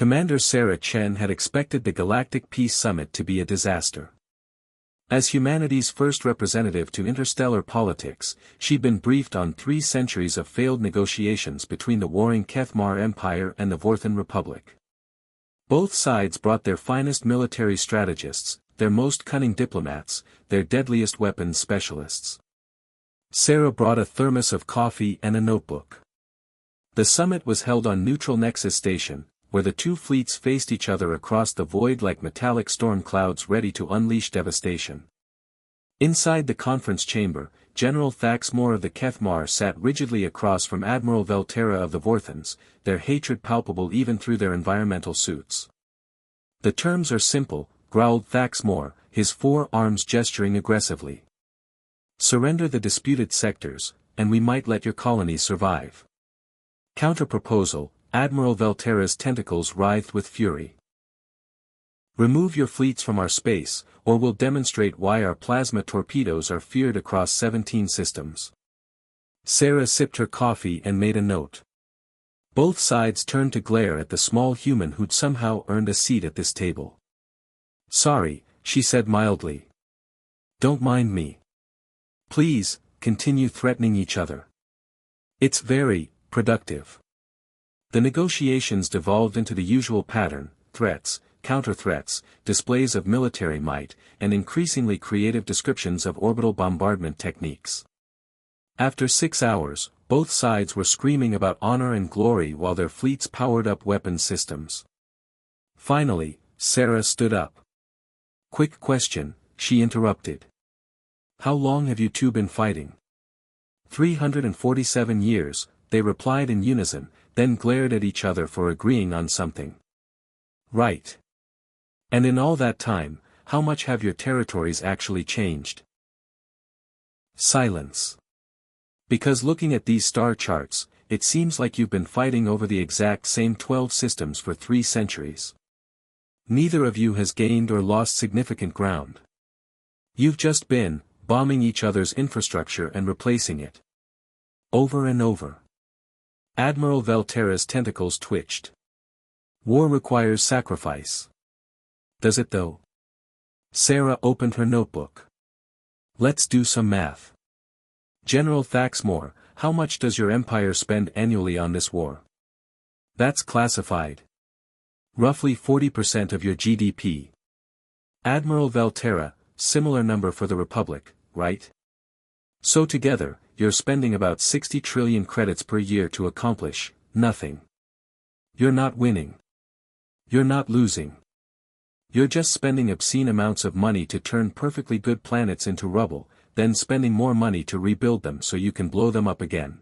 Commander Sarah Chen had expected the Galactic Peace Summit to be a disaster. As humanity's first representative to interstellar politics, she'd been briefed on 3 centuries of failed negotiations between the warring Kethmar Empire and the Vorthan Republic. Both sides brought their finest military strategists, their most cunning diplomats, their deadliest weapons specialists. Sarah brought a thermos of coffee and a notebook. The summit was held on Neutral Nexus Station, where the 2 fleets faced each other across the void like metallic storm clouds ready to unleash devastation. Inside the conference chamber, General Thaxmore of the Kethmar sat rigidly across from Admiral Velterra of the Vorthans, their hatred palpable even through their environmental suits. "The terms are simple," growled Thaxmore, his 4 arms gesturing aggressively. "Surrender the disputed sectors, and we might let your colonies survive." Counter-proposal, Admiral Velterra's tentacles writhed with fury. "Remove your fleets from our space, or we'll demonstrate why our plasma torpedoes are feared across 17 systems." Sarah sipped her coffee and made a note. Both sides turned to glare at the small human who'd somehow earned a seat at this table. "Sorry," she said mildly. "Don't mind me. Please, continue threatening each other. It's very productive." The negotiations devolved into the usual pattern: threats, counter-threats, displays of military might, and increasingly creative descriptions of orbital bombardment techniques. After 6 hours, both sides were screaming about honor and glory while their fleets powered up weapons systems. Finally, Sarah stood up. "Quick question," she interrupted. "How long have you 2 been fighting?" 347 years, they replied in unison, then glared at each other for agreeing on something. "Right. And in all that time, how much have your territories actually changed?" Silence. "Because looking at these star charts, it seems like you've been fighting over the exact same 12 systems for 3 centuries. Neither of you has gained or lost significant ground. You've just been bombing each other's infrastructure and replacing it. Over and over." Admiral Velterra's tentacles twitched. "War requires sacrifice. Does it though?" Sarah opened her notebook. "Let's do some math. General Thaxmore, how much does your empire spend annually on this war?" "That's classified." "Roughly 40% of your GDP. Admiral Velterra, similar number for the Republic, right? So together, you're spending about 60 trillion credits per year to accomplish nothing. You're not winning. You're not losing. You're just spending obscene amounts of money to turn perfectly good planets into rubble, then spending more money to rebuild them so you can blow them up again."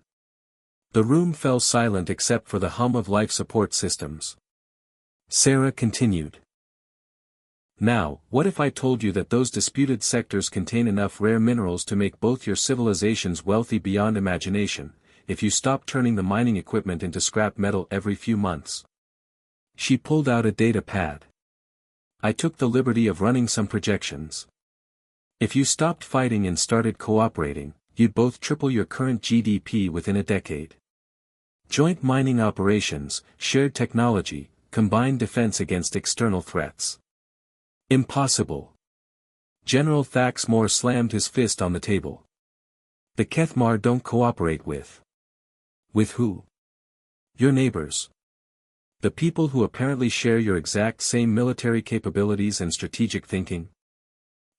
The room fell silent except for the hum of life support systems. Sarah continued. "Now, what if I told you that those disputed sectors contain enough rare minerals to make both your civilizations wealthy beyond imagination, if you stop turning the mining equipment into scrap metal every few months?" She pulled out a data pad. "I took the liberty of running some projections. If you stopped fighting and started cooperating, you'd both triple your current GDP within a decade. Joint mining operations, shared technology, combined defense against external threats. Impossible." General Thaxmore slammed his fist on the table. "The Kethmar don't cooperate with." "With who?" "Your neighbors. The people who apparently share your exact same military capabilities and strategic thinking.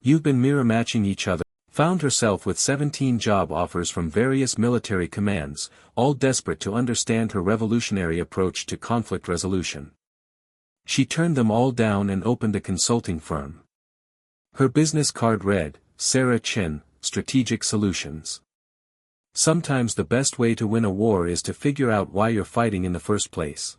You've been mirror matching each other." Found herself with 17 job offers from various military commands, all desperate to understand her revolutionary approach to conflict resolution. She turned them all down and opened a consulting firm. Her business card read, Sarah Chen, Strategic Solutions. Sometimes the best way to win a war is to figure out why you're fighting in the first place.